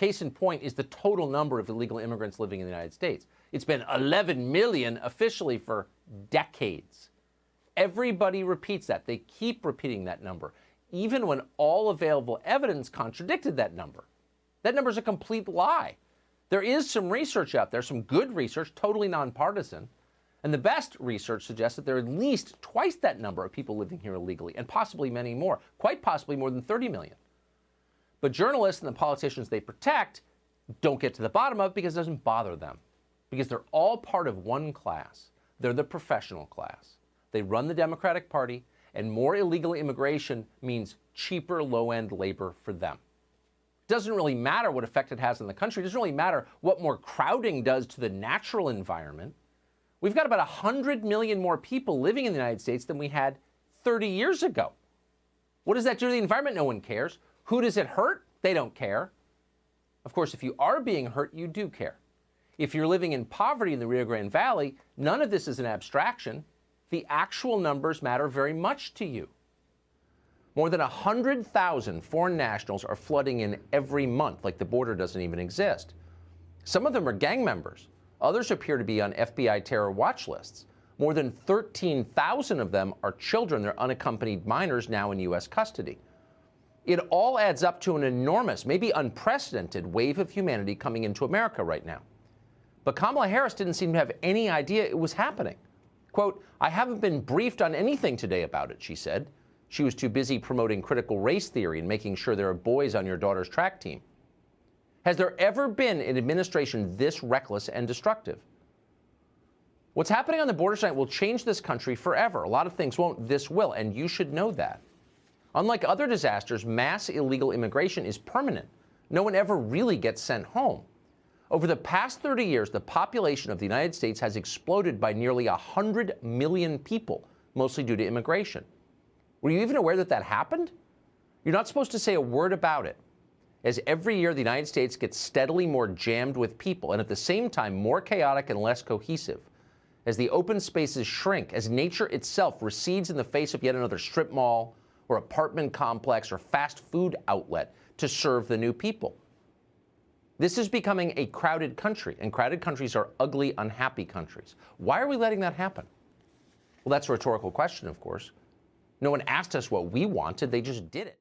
Case in point is the total number of illegal immigrants living in the United States. It's been 11 million officially for decades. Everybody repeats that. They keep repeating that number, even when all available evidence contradicted that number. That number is a complete lie. There is some research out there, some good research, totally nonpartisan, and the best research suggests that there are at least twice that number of people living here illegally, and possibly many more, quite possibly more than 30 million. But journalists and the politicians they protect don't get to the bottom of it because it doesn't bother them, because they're all part of one class. They're the professional class. They run the Democratic Party, and more illegal immigration means cheaper low-end labor for them. It doesn't really matter what effect it has on the country. It doesn't really matter what more crowding does to the natural environment. We've got about 100 million more people living in the United States than we had 30 years ago. What does that do to the environment? No one cares. Who does it hurt? They don't care. Of course, if you are being hurt, you do care. If you're living in poverty in the Rio Grande Valley, none of this is an abstraction. The actual numbers matter very much to you. More than 100,000 foreign nationals are flooding in every month, like the border doesn't even exist. Some of them are gang members. Others appear to be on FBI terror watch lists. More than 13,000 of them are children. They're unaccompanied minors now in U.S. custody. It all adds up to an enormous, maybe unprecedented wave of humanity coming into America right now. But Kamala Harris didn't seem to have any idea it was happening. Quote, "I haven't been briefed on anything today about it," she said. She was too busy promoting critical race theory and making sure there are boys on your daughter's track team. Has there ever been an administration this reckless and destructive? What's happening on the border tonight will change this country forever. A lot of things won't. This will, and you should know that. Unlike other disasters, mass illegal immigration is permanent. No one ever really gets sent home. Over the past 30 years, the population of the United States has exploded by nearly 100 million people, mostly due to immigration. Were you even aware that that happened? You're not supposed to say a word about it. As every year, the United States gets steadily more jammed with people, and at the same time, more chaotic and less cohesive. As the open spaces shrink, as nature itself recedes in the face of yet another strip mall, or apartment complex, or fast food outlet to serve the new people. This is becoming a crowded country, and crowded countries are ugly, unhappy countries. Why are we letting that happen? Well, that's a rhetorical question, of course. No one asked us what we wanted, they just did it.